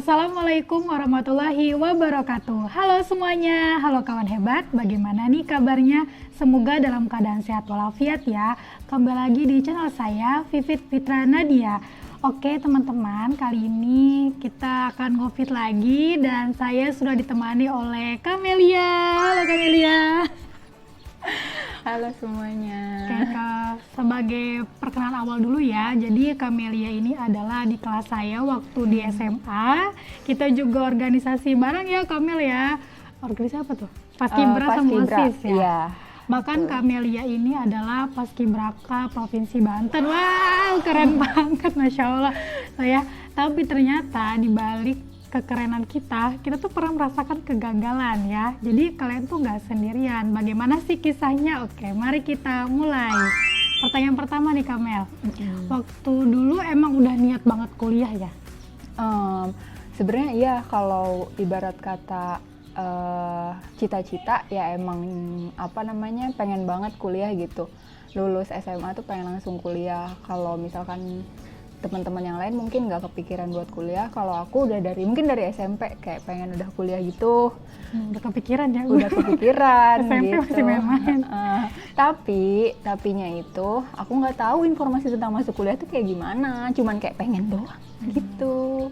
Assalamualaikum warahmatullahi wabarakatuh. Halo semuanya, halo kawan hebat. Bagaimana nih kabarnya? Semoga dalam keadaan sehat walafiat ya. Kembali lagi di channel saya, Vivit Fitra Nadia. Oke teman-teman, kali ini kita akan ngofit lagi dan saya sudah ditemani oleh Kamelia. Halo Kamelia. Halo semuanya. Oke, sebagai perkenalan awal dulu ya. Jadi Kamelia ini adalah di kelas saya waktu di SMA. Kita juga organisasi bareng ya Kamel ya. Organisasi apa tuh? Paskibra sama OSIS ya. Iya. Bahkan Kamelia ini adalah Paskibraka Provinsi Banten. Wow, keren banget, Masya Allah. Ya, tapi ternyata di balik kekerenan kita tuh pernah merasakan kegagalan ya. Jadi kalian tuh nggak sendirian. Bagaimana sih kisahnya? Oke, mari kita mulai. Pertanyaan pertama nih Kamel. Waktu dulu emang udah niat banget kuliah ya? Sebenarnya iya, kalau ibarat kata cita-cita ya emang pengen banget kuliah gitu. Lulus SMA tuh pengen langsung kuliah. Kalau misalkan teman-teman yang lain mungkin nggak kepikiran buat kuliah, kalau aku udah mungkin dari SMP kayak pengen udah kuliah gitu. Udah kepikiran ya? Udah kepikiran SMP gitu. masih main-main. Tapinya itu aku nggak tahu informasi tentang masuk kuliah tuh kayak gimana, cuman kayak pengen doang gitu.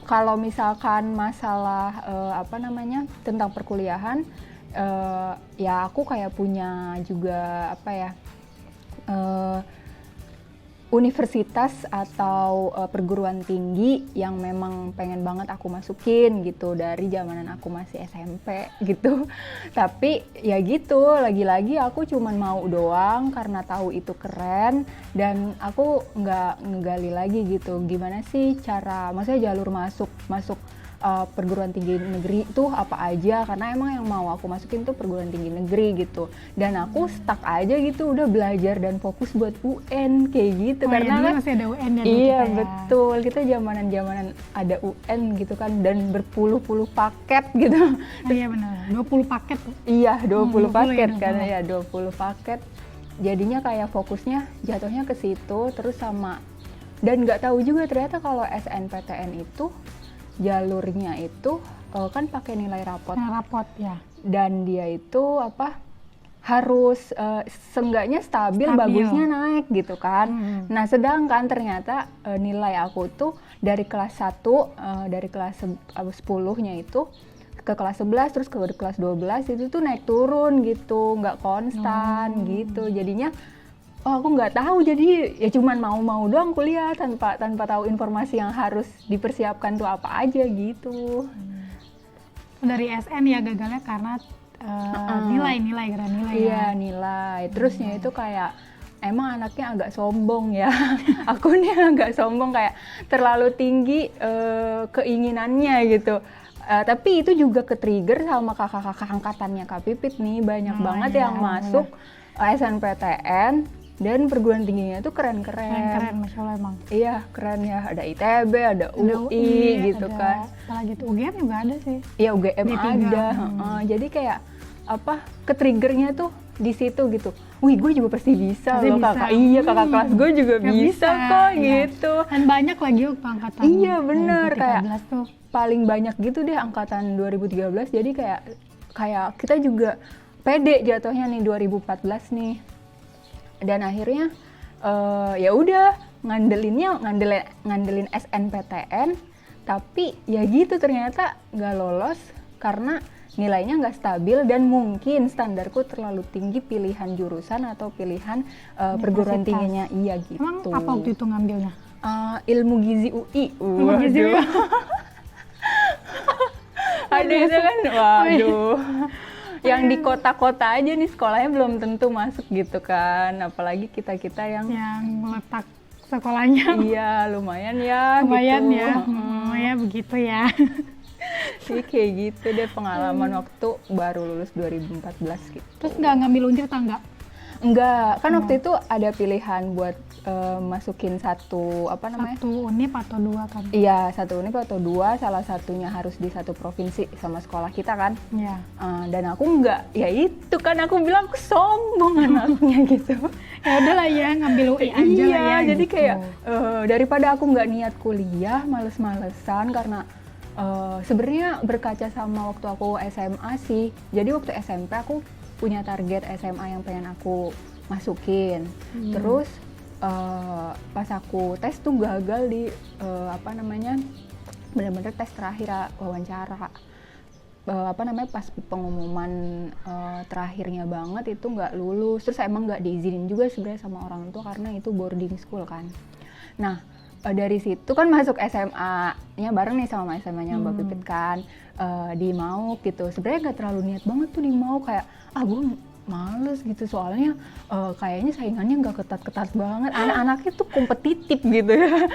Kalau misalkan masalah tentang perkuliahan, ya aku kayak punya juga universitas atau perguruan tinggi yang memang pengen banget aku masukin gitu dari zamanan aku masih SMP gitu. Tapi ya gitu, lagi-lagi aku cuman mau doang karena tahu itu keren dan aku nggak ngegali lagi gitu gimana sih cara, maksudnya jalur masuk perguruan tinggi negeri tuh apa aja, karena emang yang mau aku masukin tuh perguruan tinggi negeri gitu. Dan aku stuck aja gitu, udah belajar dan fokus buat UN kayak gitu. Karena kan masih ada UN ya. Iya betul, kita zamanan ada UN gitu kan, dan berpuluh-puluh paket gitu. Iya benar, 20 paket tuh. Iya 20 paket ya, kan ya, 20 paket. Jadinya kayak fokusnya jatuhnya ke situ terus dan nggak tahu juga ternyata kalau SNPTN itu jalurnya itu kan pakai nilai rapot. Rapot ya. Dan dia itu harus seenggaknya stabil, bagusnya naik gitu kan. Nah, sedangkan ternyata nilai aku tuh dari kelas 1 dari kelas 10-nya itu ke kelas 11 terus ke kelas 12 itu tuh naik turun gitu, nggak konstan gitu. Jadinya aku nggak tahu, jadi ya cuman mau doang kuliah tanpa tahu informasi yang harus dipersiapkan tuh apa aja gitu. Dari SN ya gagalnya karena nilai Iya, ya. Nilai. Terusnya itu kayak emang anaknya agak sombong ya. Aku nih agak sombong, kayak terlalu tinggi keinginannya gitu. Tapi itu juga ke-trigger sama kakak-kakak angkatannya Kak Pipit nih, banyak banget yang masuk SNPTN. Dan perguruan tingginya tuh keren-keren. Masya Allah emang. Iya, keren ya. Ada ITB, ada UI gitu kan. Apalagi tuh UGM juga ada sih. Iya, UGM ada. Jadi kayak ke-triggernya tuh di situ gitu. Wih, gue juga pasti bisa loh kakak. Iya, kakak kelas gue juga bisa kok gitu. Dan banyak lagi angkatan. Iya, bener. Kayak tuh paling banyak gitu deh angkatan 2013. Jadi kayak kita juga pede jatuhnya nih 2014 nih. Dan akhirnya ya udah ngandelin SNPTN, tapi ya gitu ternyata nggak lolos karena nilainya nggak stabil dan mungkin standarku terlalu tinggi pilihan jurusan atau pilihan perguruan tingginya. Iya gitu. Emang apa waktu itu ngambilnya? Ilmu gizi UI. Ilmu gizi UI. Ada itu kan, waduh. Yang di kota-kota aja nih sekolahnya belum tentu masuk gitu kan, apalagi kita-kita yang letak sekolahnya iya lumayan ya begitu ya. Jadi kayak gitu deh pengalaman waktu baru lulus 2014 gitu. Terus nggak ngambil Untir atau enggak? Enggak, kan waktu itu ada pilihan buat masukin satu apa namanya? Satu univ atau 2 kan? Iya, satu univ atau 2, salah satunya harus di satu provinsi sama sekolah kita kan. Iya. Dan aku enggak, ya itu kan aku bilang aku sombong anaknya gitu. Ya udahlah ya, ngambil UI aja Iya, lah ya. jadi gitu. kayak daripada aku nggak niat kuliah, males-malesan karena sebenarnya berkaca sama waktu aku SMA sih. Jadi waktu SMP aku punya target SMA yang pengen aku masukin. Terus pas aku tes tuh gagal di apa namanya, bener-bener tes terakhir wawancara. Apa namanya, pas pengumuman terakhirnya banget itu nggak lulus, terus emang nggak diizinin juga sebenarnya sama orang tua karena itu boarding school kan. Nah dari situ kan masuk SMA-nya bareng nih sama SMA-nya Mbak Pipit kan, di MAUP gitu. Sebenarnya nggak terlalu niat banget tuh di MAUP, kayak gue males gitu soalnya kayaknya saingannya nggak ketat-ketat banget, anak-anaknya tuh kompetitif gitu ya.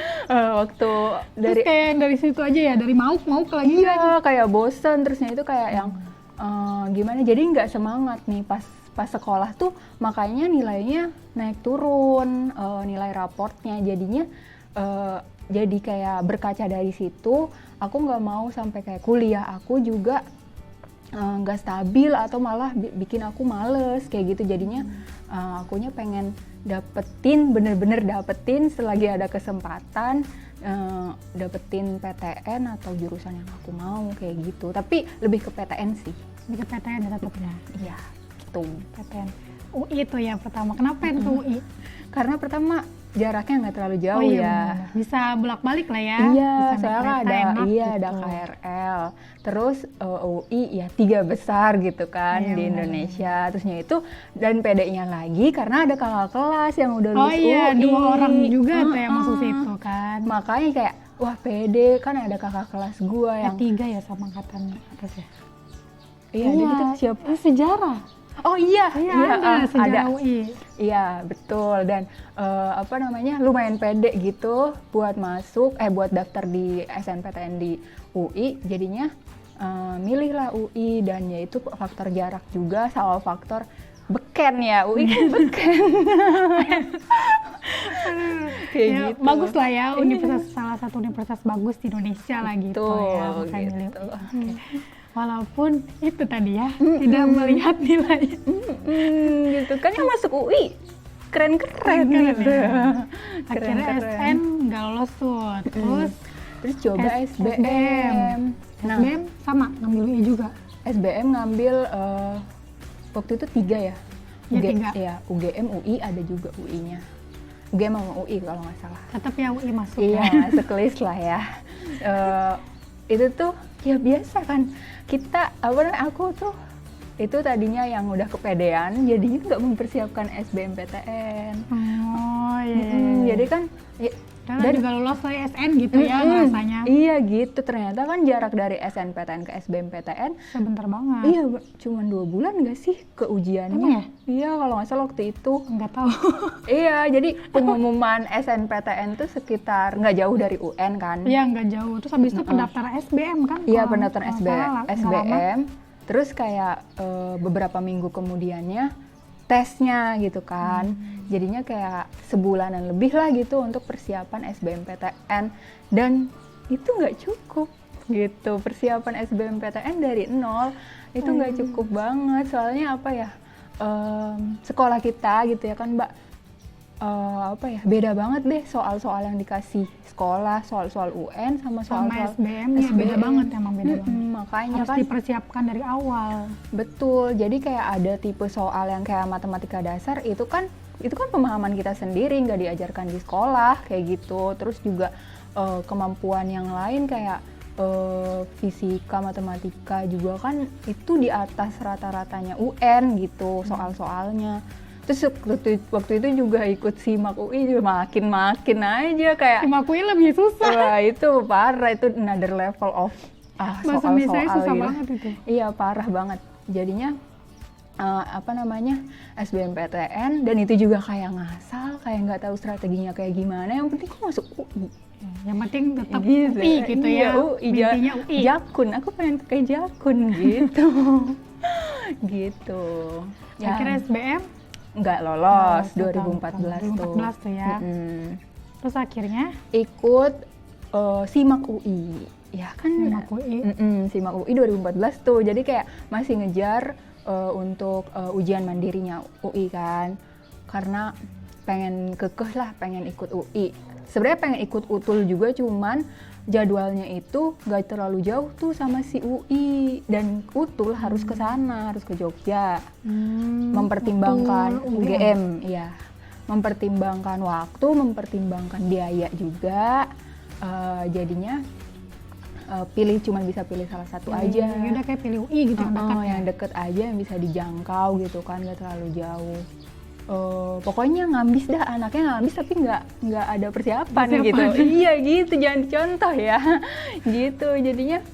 Waktu Terus kayak dari situ aja ya, dari mau lagi iya kayak bosen, terusnya itu kayak yang gimana, jadi nggak semangat nih pas sekolah tuh, makanya nilainya naik turun, nilai raportnya jadinya jadi kayak berkaca dari situ aku nggak mau sampai kayak kuliah aku juga nggak stabil atau malah bikin aku males kayak gitu. Jadinya akunya pengen bener-bener dapetin selagi ada kesempatan, dapetin PTN atau jurusan yang aku mau kayak gitu, tapi lebih ke PTN sih. Lebih ke PTN ya tetapnya. Iya gitu. PTN UI itu ya pertama. Kenapa itu UI? Karena pertama jaraknya nggak terlalu jauh iya, ya. bener. Bisa bolak-balik lah ya. Iya, bisa soalnya naik kereta enak gitu. ada KRL. Terus UI ya 3 besar gitu kan Iya, di bener. Indonesia. Terusnya itu dan pedenya lagi karena ada kakak kelas yang udah lulus Oh iya, UI. 2 orang juga tuh yang masuk situ kan. Makanya kayak wah pede kan, ada kakak kelas gua yang 3 ya sama angkatan atas ya. iya ada gitu siapa? Sejarah. Oh iya, Ada sejarah UI. Iya betul, dan apa namanya, lumayan pede gitu buat buat daftar di SNPTN di UI. Jadinya milihlah UI, dan yaitu faktor jarak juga sama faktor beken ya, UI kan beken. Kayak Ya, gitu. bagus lah ya, salah satu universitas bagus di Indonesia lah gitu ya. Makanya milih gitu. UI. Walaupun itu tadi ya, tidak melihat nilai. Gitu kan, yang masuk UI keren-keren gitu. Ya. Akhirnya SN nggak lolos tuh, Terus coba SBM. Nah, SBM sama ngambil UI juga. SBM ngambil waktu itu 3 ya. Ya, 3. Iya, UGM, UI, ada juga UI-nya. UGM sama UI kalau nggak salah. Tetap ya UI masuk Iya, ya. masuk list lah ya. Itu tuh ya biasa kan. Aku tuh itu tadinya yang udah kepedean, jadinya nggak mempersiapkan SBMPTN. Oh iya. Jadi kan Dan juga lolos lah SN gitu ya rasanya. Iya gitu, ternyata kan jarak dari SNPTN ke SBMPTN Sebentar banget. iya cuma 2 bulan nggak sih ke ujiannya? Emang ya? Iya kalau nggak salah waktu itu. Nggak tahu. Iya, jadi pengumuman SNPTN tuh sekitar nggak jauh dari UN kan? Iya nggak jauh. Terus habis itu pendaftaran SBM kan? Iya, Kalau pendaftaran nggak salah, nggak lama. SBM. Terus kayak beberapa minggu kemudiannya tesnya gitu kan. Jadinya kayak sebulanan lebih lah gitu untuk persiapan SBMPTN, dan itu nggak cukup gitu. Persiapan SBMPTN dari nol itu nggak cukup banget, soalnya apa ya, sekolah kita gitu ya kan Mbak, beda banget deh soal-soal yang dikasih sekolah, soal-soal UN sama soal-soal SBM ya beda banget, emang beda banget. Makanya Harus kan dipersiapkan dari awal. betul, jadi kayak ada tipe soal yang kayak matematika dasar itu kan pemahaman kita sendiri, nggak diajarkan di sekolah kayak gitu. Terus juga kemampuan yang lain kayak fisika, matematika juga kan itu di atas rata-ratanya UN gitu soal-soalnya. Terus waktu itu juga ikut SIMAK UI juga makin aja kayak SIMAK UI lebih susah. wah itu parah, itu another level of Bahasa Indonesia soal-soal susah gitu. banget itu. Iya parah banget. Jadinya SBMPTN, dan itu juga kayak ngasal, kayak nggak tahu strateginya kayak gimana. Yang penting kok masuk UI. Yang penting tetap Gitu. UI gitu Iya, ya. UI, Intinya UI. Jakun, aku pengen kayak Jakun gitu. Gitu. Akhirnya SBM nggak lolos tahun 2014 tuh. 2014 tuh ya. Terus akhirnya Ikut SIMAK UI. Ya kan SIMAK UI. SIMAK UI 2014 tuh. Jadi kayak masih ngejar untuk ujian mandirinya UI kan. Karena pengen kekeh lah, pengen ikut UI. Sebenarnya pengen ikut UTUL juga, cuman jadwalnya itu gak terlalu jauh tuh sama si UI, dan UTUL harus ke sana, harus ke Jogja. Mempertimbangkan UTUL, UGM, ya. Mempertimbangkan waktu, mempertimbangkan biaya juga. Jadinya cuman bisa pilih salah satu aja. Ya udah kayak pilih UI gitu yang dekat. Yang deket aja, yang bisa dijangkau gitu kan, gak terlalu jauh. Pokoknya ngambis dah, anaknya ngambis tapi nggak ada persiapan gitu. Iya gitu, jangan dicontoh ya. Gitu, jadinya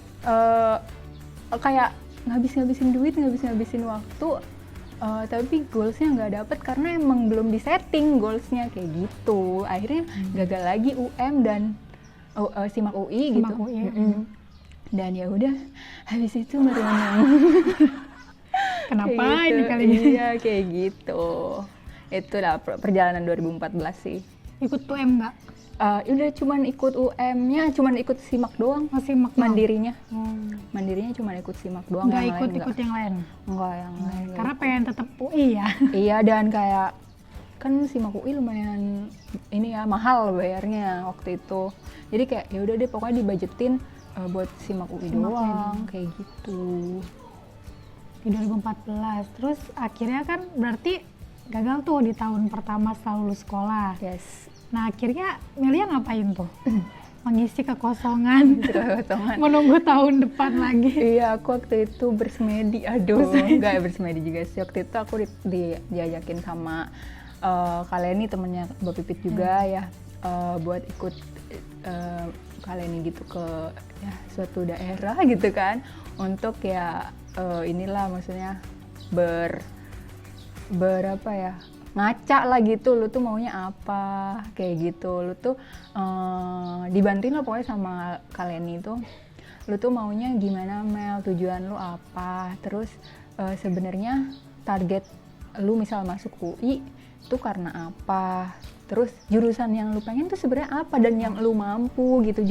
kayak ngabisin duit, ngabisin waktu, tapi goalsnya nggak dapet karena emang belum disetting goalsnya kayak gitu. Akhirnya gagal lagi UM dan SIMAK UI gitu. UI. Dan ya udah, habis itu merenung. Kenapa Kayak gitu. ini kali ini? Iya kayak gitu. Itulah perjalanan 2014 sih. Ikut UM nggak? Udah cuman ikut UM-nya, cuman ikut SIMAK doang. Masih makna. Mandirinya. Mandirinya cuman ikut SIMAK doang. Nggak yang lain ikut yang lain? Enggak, yang lain. Karena pengen tetap UI ya? Iya, dan kayak kan SIMAK UI lumayan ini ya, mahal bayarnya waktu itu. Jadi kayak ya udah deh, pokoknya dibajetin buat SIMAK UI doang, kayak gitu. Di 2014, terus akhirnya kan berarti gagal tuh di tahun pertama setelah lulus sekolah. Yes. Nah akhirnya Melia ngapain tuh? Mengisi kekosongan, menunggu tahun depan lagi. Iya, aku waktu itu bersemedi. Aduh, enggak bersemedi juga sih. Waktu itu aku diajakin sama Kak Leni, temennya Mbak Pipit juga ya, buat ikut Kak Leni gitu ke ya, suatu daerah gitu kan, untuk ya inilah maksudnya berapa ya, ngaca lah gitu, lu tuh maunya apa kayak gitu. Lu tuh dibantuin lah pokoknya sama Kak Leni tuh, lu tuh maunya gimana Mel, tujuan lu apa, terus sebenarnya target lu misal masuk UI itu karena apa, terus jurusan yang lu pengen tuh sebenarnya apa dan yang lu mampu gitu.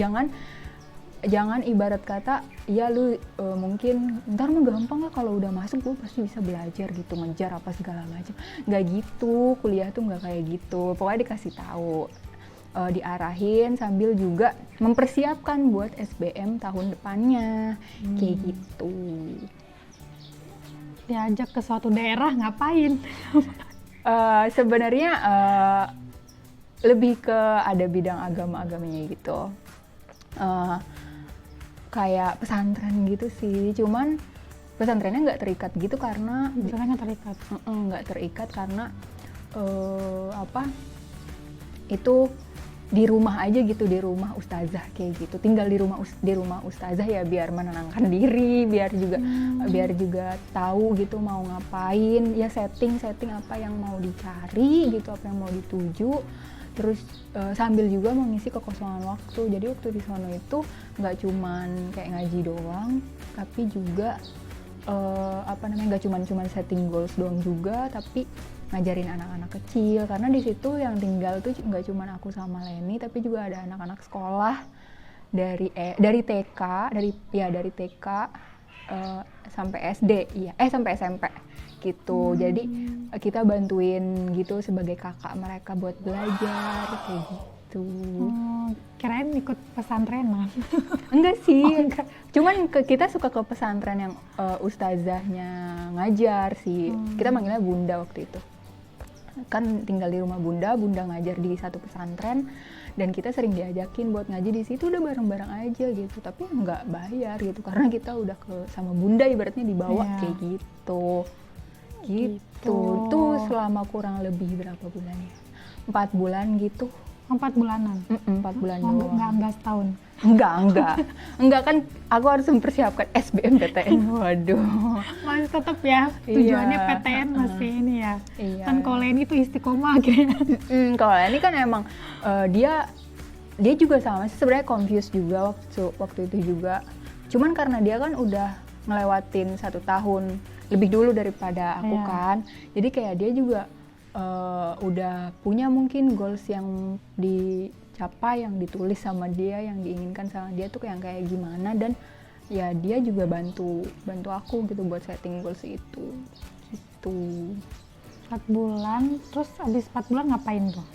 Jangan ibarat kata ya lu mungkin ntar mah gampang lah kalau udah masuk gue pasti bisa belajar gitu, ngejar apa segala macam. Nggak gitu, kuliah tuh nggak kayak gitu. Pokoknya dikasih tahu, diarahin sambil juga mempersiapkan buat SBM tahun depannya, kayak gitu. Diajak ke suatu daerah ngapain? Sebenarnya lebih ke ada bidang agama-agamanya gitu. Kayak pesantren gitu sih, cuman pesantrennya nggak terikat gitu karena nggak terikat karena itu di rumah aja gitu, di rumah ustazah kayak gitu, tinggal di rumah ustazah ya, biar menenangkan diri, biar juga tahu gitu mau ngapain ya, setting apa yang mau dicari gitu, apa yang mau dituju. Terus sambil juga mengisi kekosongan waktu. Jadi waktu di sana itu nggak cuman kayak ngaji doang, tapi juga nggak cuman setting goals doang juga, tapi ngajarin anak-anak kecil. Karena di situ yang tinggal tuh nggak cuman aku sama Leni, tapi juga ada anak-anak sekolah dari TK sampai SD, sampai SMP gitu. Jadi kita bantuin gitu sebagai kakak mereka buat belajar kayak gitu. Kirain ikut pesantrenan. Enggak sih. Enggak. Cuman kita suka ke pesantren yang ustazahnya ngajar sih. Kita manggilnya Bunda waktu itu. Kan tinggal di rumah Bunda ngajar di satu pesantren, dan kita sering diajakin buat ngaji di situ, udah bareng-bareng aja gitu, tapi nggak bayar gitu karena kita udah sama Bunda ibaratnya dibawa kayak gitu. Tuh selama kurang lebih berapa bulan ya? 4 bulan gitu. 4 bulanan? 4 bulan doang. Nggak setahun? Enggak kan aku harus mempersiapkan SBMPTN. Waduh. Masih tetap ya, tujuannya PTN masih ini ya. Iya. Kan kalau Leni itu istiqomah akhirnya. Kalau Leni kan emang dia juga sama sih sebenarnya, confused juga waktu itu juga. Cuman karena dia kan udah ngelewatin 1 tahun lebih dulu daripada aku kan. Jadi kayak dia juga udah punya mungkin goals yang dicapai, yang ditulis sama dia, yang diinginkan sama dia tuh yang kayak gimana, dan ya dia juga bantu aku gitu buat setting goals itu gitu. 4 bulan, terus abis 4 bulan ngapain tuh?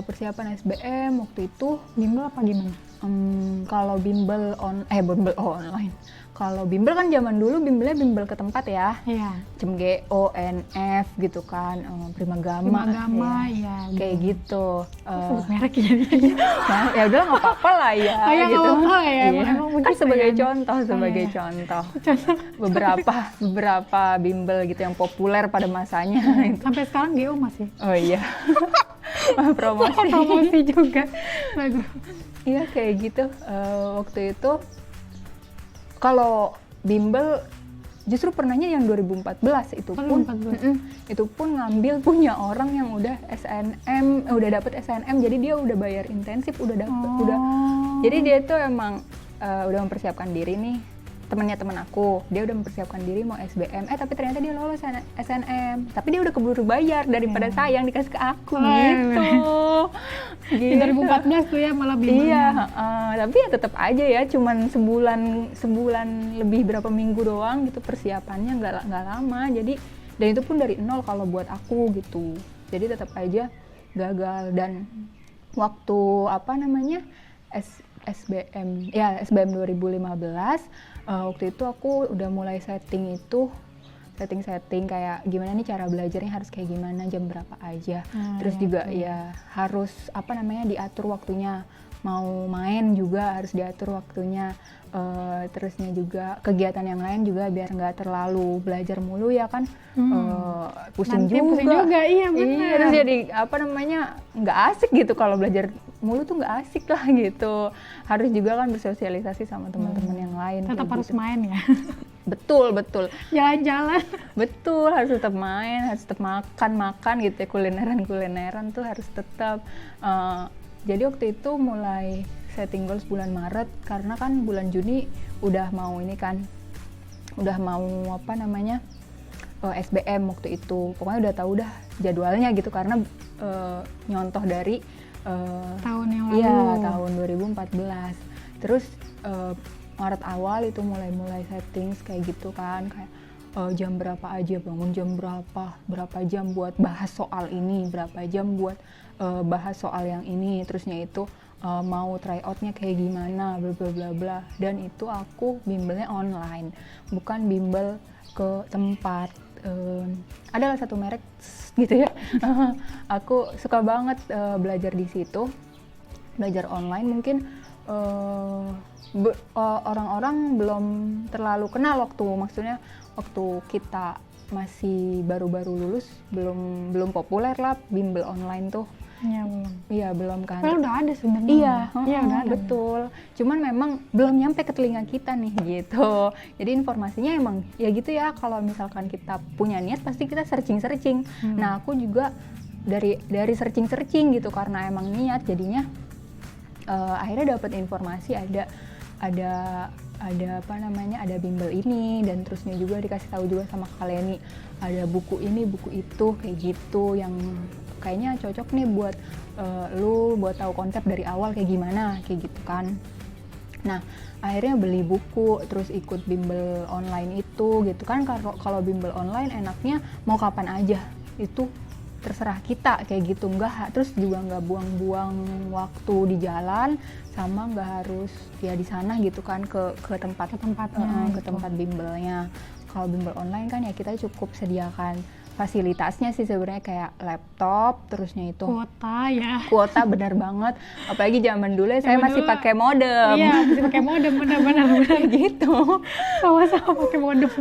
Persiapan SBM waktu itu. Bimbel apa gimana? Kalau bimbel online. Kalau bimbel kan zaman dulu bimbelnya bimbel ke tempat ya. Iya. CMGO, NF gitu kan, Primagama. Primagama, iya. Kayak gitu. Sebut merek ya. Nah, ya udah nggak apa-apa lah ya. Oh ya, nggak gitu. apa-apa ya, Iya. emang Kan begitu sebagai ya. contoh, sebagai Iya. contoh. Contoh. beberapa bimbel gitu yang populer pada masanya. Sampai sekarang GO masih. Oh iya. Promosi. Promosi juga. Bagus. Iya kayak gitu. Waktu itu kalau bimbel justru pernahnya yang 2014 itu pun 2014. itu pun ngambil punya orang yang udah SNM, udah dapet SNM, jadi dia udah bayar intensif, udah dapet, udah. Jadi dia tuh emang udah mempersiapkan diri nih. Temennya temen aku, dia udah mempersiapkan diri mau SBM, tapi ternyata dia lolos SNM, tapi dia udah keburu bayar daripada sayang dikasih ke aku Di 2014 tuh ya malah bimbelnya. Iya, tapi ya tetap aja ya, cuman sebulan lebih berapa minggu doang gitu persiapannya, nggak lama. Jadi dan itu pun dari nol kalau buat aku gitu. Jadi tetap aja gagal. Dan waktu SBM 2015, waktu itu aku udah mulai setting kayak gimana nih cara belajarnya harus kayak gimana, jam berapa aja. Terus juga ya harus diatur waktunya, mau main juga harus diatur waktunya. Terusnya juga kegiatan yang lain juga biar nggak terlalu belajar mulu ya kan. Pusing juga. Iya benar. Iya, terus jadi nggak asik gitu kalau belajar mulu tuh, nggak asik lah gitu. Harus juga kan bersosialisasi sama teman-teman yang lain. Tetap harus gitu. main ya. Betul. Jalan-jalan. Betul, harus tetap main, harus tetap makan gitu ya, kulineran tuh harus tetap. Jadi waktu itu mulai setting goals bulan Maret, karena kan bulan Juni udah mau SBM waktu itu. Pokoknya udah tahu dah jadwalnya gitu, karena nyontoh dari Tahun yang lalu. Iya, tahun 2014. Terus Maret awal itu mulai setting kayak gitu kan, kayak jam berapa aja bangun, jam berapa jam buat bahas soal ini, berapa jam buat bahas soal yang ini, terusnya itu mau try outnya kayak gimana, bla bla bla bla. Dan itu aku bimbelnya online, bukan bimbel ke tempat. Adalah satu merek gitu ya. Aku suka banget belajar di situ, belajar online. Mungkin orang-orang belum terlalu kenal waktu kita masih baru-baru lulus, belum populer lah bimbel online tuh. Iya belum. Iya belum kan. Padahal udah ada sebenarnya. Iya, udah ada. betul. Cuman memang belum nyampe ke telinga kita nih gitu. Jadi informasinya emang ya gitu ya. Kalau misalkan kita punya niat, pasti kita searching. Nah aku juga dari searching gitu, karena emang niat, jadinya akhirnya dapat informasi ada bimbel ini, dan terusnya juga dikasih tahu juga sama Kak Leni ada buku ini, buku itu, kayak gitu yang kayaknya cocok nih buat lu buat tahu konsep dari awal kayak gimana, kayak gitu kan. Nah akhirnya beli buku, terus ikut bimbel online itu gitu kan. Kalau bimbel online enaknya mau kapan aja, itu terserah kita kayak gitu, terus juga nggak buang-buang waktu di jalan, sama nggak harus ya di sana gitu kan ke tempat bimbelnya. Kalau bimbel online kan ya kita cukup sediakan fasilitasnya sih sebenarnya, kayak laptop, terusnya itu kuota benar banget. Apalagi zaman dulu saya masih pakai modem. Iya, masih pakai modem, benar gitu. Sama-sama pakai modem.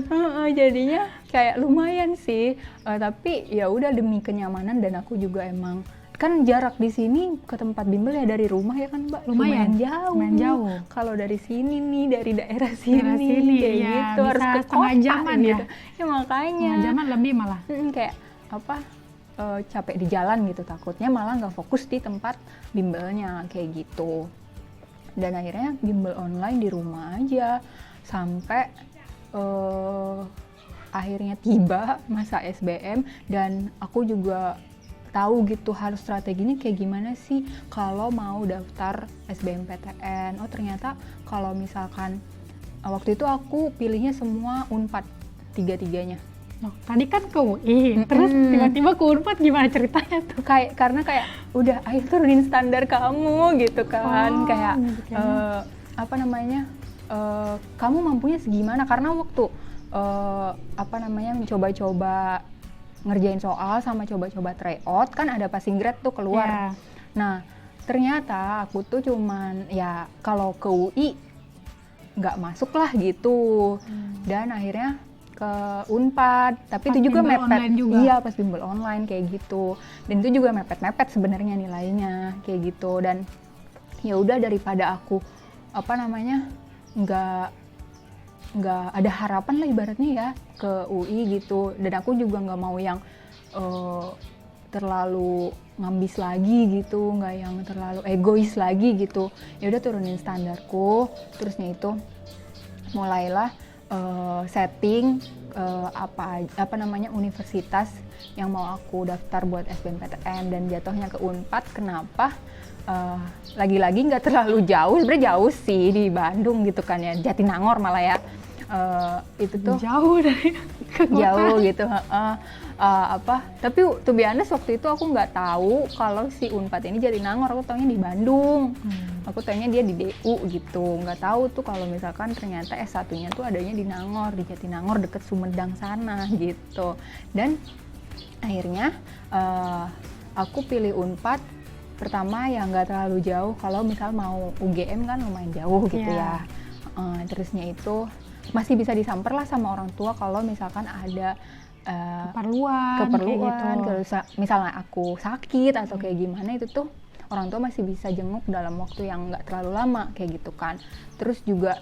Jadinya kayak lumayan sih. Tapi ya udah demi kenyamanan, dan aku juga emang kan jarak di sini ke tempat bimbel ya dari rumah ya kan Mbak, lumayan jauh. Kalau dari sini nih, dari daerah sini kayak ya, gitu harus ke kota jaman gitu. Ya Makanya jaman lebih malah kayak capek di jalan gitu, takutnya malah nggak fokus di tempat bimbelnya kayak gitu. Dan akhirnya bimbel online di rumah aja sampai akhirnya tiba masa SBM, dan aku juga tahu gitu harus strateginya kayak gimana sih kalau mau daftar SBMPTN. Oh ternyata kalau misalkan waktu itu aku pilihnya semua Unpad, tiga-tiganya. Oh, tadi kan ke UI, terus tiba-tiba ke Unpad, gimana ceritanya tuh? Karena kayak udah ayo turunin standar kamu gitu kan. Kayak apa namanya, kamu mampunya segimana, karena waktu mencoba-coba ngerjain soal sama coba-coba tryout kan ada passing grade tuh keluar. Nah ternyata aku tuh cuman ya kalau ke UI nggak masuk lah gitu. Dan akhirnya ke Unpad, tapi pas itu juga mepet juga. Iya, pas bimbel online kayak gitu. Dan itu juga mepet-mepet sebenarnya nilainya kayak gitu. Dan ya udah daripada aku nggak ada harapan lah ibaratnya ya ke UI gitu. Dan aku juga nggak mau yang terlalu ngambis lagi gitu, nggak yang terlalu egois lagi gitu. Ya udah turunin standarku, terusnya itu mulailah setting universitas yang mau aku daftar buat SBMPTN, dan jatuhnya ke Unpad. Kenapa? Lagi-lagi nggak terlalu jauh, sebenarnya jauh sih di Bandung gitu kan ya, Jatinangor malah ya. Itu tuh jauh dari jauh gitu. Tapi to be honest waktu itu aku nggak tahu kalau si Unpad ini Jatinangor, aku taunya di Bandung. Aku taunya dia di DU gitu, nggak tahu tuh kalau misalkan ternyata S1-nya tuh adanya di Nangor, di Jatinangor deket Sumedang sana gitu. Dan akhirnya aku pilih Unpad pertama yang nggak terlalu jauh. Kalau misal mau UGM kan lumayan jauh gitu ya. Terusnya itu masih bisa disamper lah sama orang tua kalau misalkan ada keperluan gitu. Misalnya aku sakit atau kayak gimana, itu tuh orang tua masih bisa jenguk dalam waktu yang nggak terlalu lama kayak gitu kan. Terus juga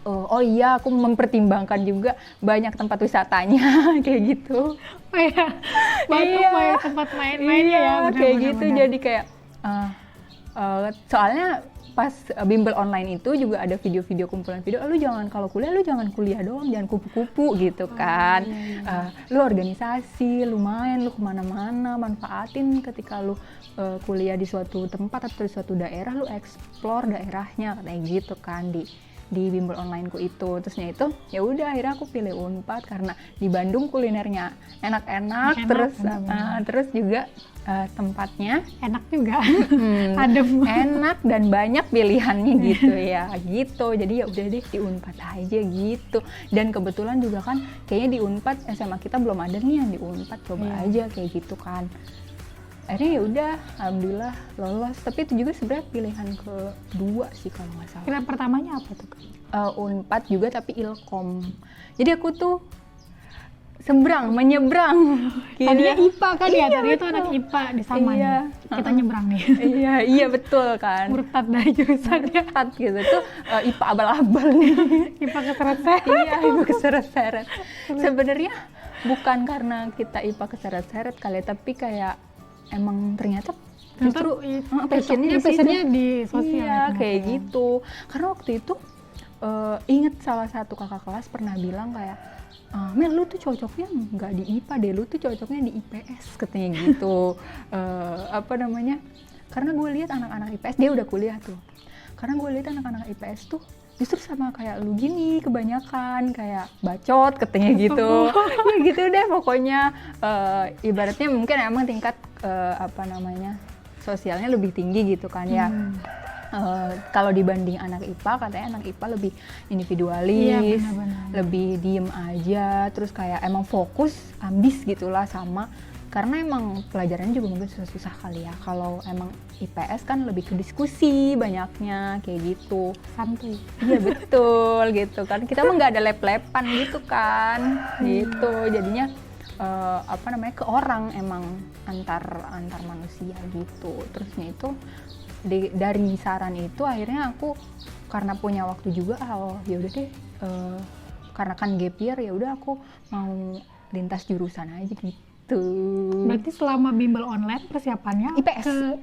aku mempertimbangkan juga banyak tempat wisatanya kayak gitu. Banyak tempat main-mainnya ya, bener, kayak gitu. Jadi kayak soalnya pas bimbel online itu juga ada video-video, kumpulan video, lu jangan kalau kuliah lu jangan kuliah doang, jangan kupu-kupu gitu kan. Lu organisasi, lu main, lu kemana-mana, manfaatin ketika lu kuliah di suatu tempat atau di suatu daerah, lu explore daerahnya kayak gitu kan di bimbel onlineku itu. Terusnya itu ya udah akhirnya aku pilih Unpad karena di Bandung kulinernya enak-enak, terus juga tempatnya enak juga. Adem, enak dan banyak pilihannya gitu ya gitu. Jadi ya udah deh di Unpad aja gitu. Dan kebetulan juga kan kayaknya di Unpad SMA kita belum ada nih yang di Unpad, coba aja kayak gitu kan. Akhirnya ya udah alhamdulillah lolos. Tapi itu juga sebenarnya pilihan kedua sih kalau nggak salah. Pilihan pertamanya apa tuh Kak? Unpad juga tapi Ilkom. Jadi aku tuh menyeberang. Tadinya IPA kan ya, tadi itu anak IPA di sama nih. Kita nyebrang nih. Iya betul kan. Murtad dari jurusannya. Murtad gitu tuh IPA abal-abal nih. IPA keseret-seret. Iya, IPA keseret-seret. Sebenarnya bukan karena kita IPA keseret-seret kali, tapi kayak emang ternyata justru passionnya di sosial. Iya, kayak gitu. Karena waktu itu inget salah satu kakak kelas pernah bilang kayak, Mel lu tuh cocoknya nggak di IPA deh, lu tuh cocoknya di IPS katanya gitu. Karena gue lihat anak-anak IPS, dia udah kuliah tuh. Karena gue lihat anak-anak IPS tuh justru sama kayak lu gini, kebanyakan kayak bacot katanya gitu. Ya gitu deh pokoknya. Ibaratnya mungkin emang tingkat sosialnya lebih tinggi gitu kan ya. Kalau dibanding anak IPA, katanya anak IPA lebih individualis, lebih diem aja, terus kayak emang fokus, ambis gitulah sama. Karena emang pelajarannya juga mungkin susah-susah kali ya. Kalau emang IPS kan lebih ke diskusi banyaknya kayak gitu. Santuy. Iya betul gitu kan. Kita mah nggak ada lep-lepan gitu kan. Gitu. Jadinya ke orang emang antar manusia gitu. Terusnya itu dari saran itu akhirnya aku karena punya waktu juga ya udah deh karena kan gap year ya udah aku mau lintas jurusan aja gitu gitu. Berarti selama bimbel online persiapannya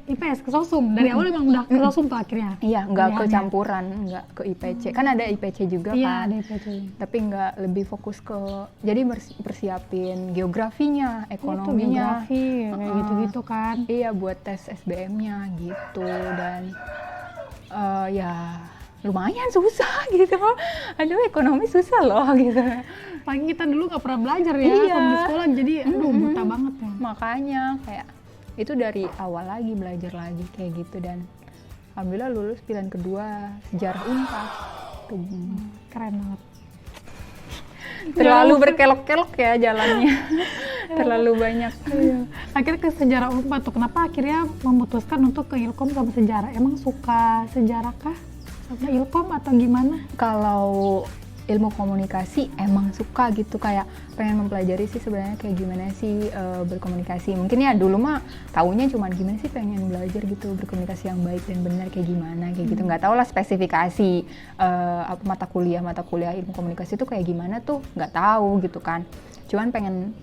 IPS. ke Sosum. Dari awal emang udah ke Sosum tuh akhirnya. Iya, nggak Pilihannya. kecampuran, nggak ke IPC. Kan ada IPC juga Iya, kan. ada IPC. Tapi nggak lebih fokus ke, jadi persiapin geografinya, Itu ekonominya. geografi kayak gitu-gitu kan. Iya, buat tes SBM-nya gitu. Dan ya lumayan susah gitu. Aduh, ekonomi susah loh gitu. Pagi kita dulu nggak pernah belajar ya Iya. sama di sekolah, jadi aduh buta banget ya. Makanya kayak itu dari awal lagi belajar lagi kayak gitu. Dan alhamdulillah lulus pilihan kedua sejarah Unpad. Tuh. Keren banget. Terlalu berkelok-kelok ya jalannya. Terlalu banyak. Akhirnya ke sejarah Unpad tuh. Kenapa akhirnya memutuskan untuk ke Ilkom sama sejarah? Emang suka sejarah kah? Sama Ilkom atau gimana? Kalau ilmu komunikasi emang suka gitu, kayak pengen mempelajari sih sebenarnya kayak gimana sih berkomunikasi. Mungkin ya dulu mah taunya cuman gimana sih, pengen belajar gitu berkomunikasi yang baik dan benar kayak gimana kayak gitu. Nggak tahu lah spesifikasi apa mata kuliah ilmu komunikasi itu kayak gimana tuh nggak tahu gitu kan. Cuman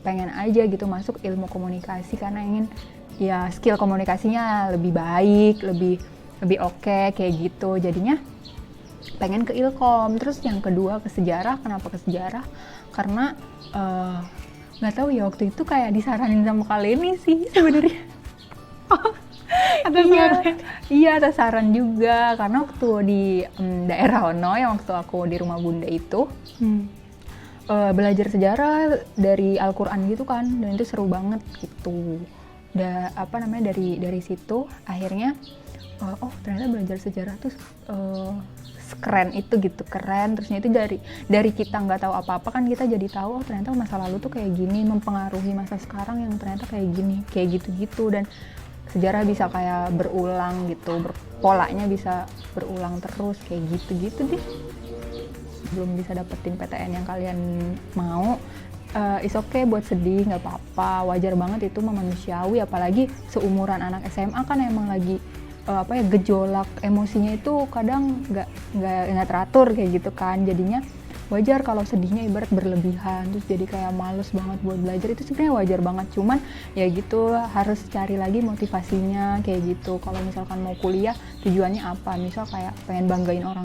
pengen aja gitu masuk ilmu komunikasi karena ingin ya skill komunikasinya lebih baik, lebih oke kayak gitu. Jadinya pengen ke Ilkom. Terus yang kedua ke sejarah. Kenapa ke sejarah? Karena nggak tahu ya, waktu itu kayak disaranin sama Kak Leni sih sebenarnya. Iya, atas saran juga. Karena waktu di daerah Ono yang waktu aku di rumah Bunda itu belajar sejarah dari Al-Quran gitu kan, dan itu seru banget gitu. Dari situ akhirnya ternyata belajar sejarah tuh keren itu gitu, keren. Terusnya itu dari kita nggak tahu apa-apa kan kita jadi tahu ternyata masa lalu tuh kayak gini mempengaruhi masa sekarang yang ternyata kayak gini, kayak gitu-gitu. Dan sejarah bisa kayak berulang gitu, polanya bisa berulang terus kayak gitu-gitu deh. Belum bisa dapetin PTN yang kalian mau, is okay buat sedih, nggak apa-apa, wajar banget, itu manusiawi. Apalagi seumuran anak SMA kan emang lagi gejolak emosinya itu kadang nggak teratur kayak gitu kan. Jadinya wajar kalau sedihnya ibarat berlebihan, terus jadi kayak males banget buat belajar. Itu sebenarnya wajar banget, cuman ya gitu harus cari lagi motivasinya kayak gitu. Kalau misalkan mau kuliah tujuannya apa, misal kayak pengen banggain orang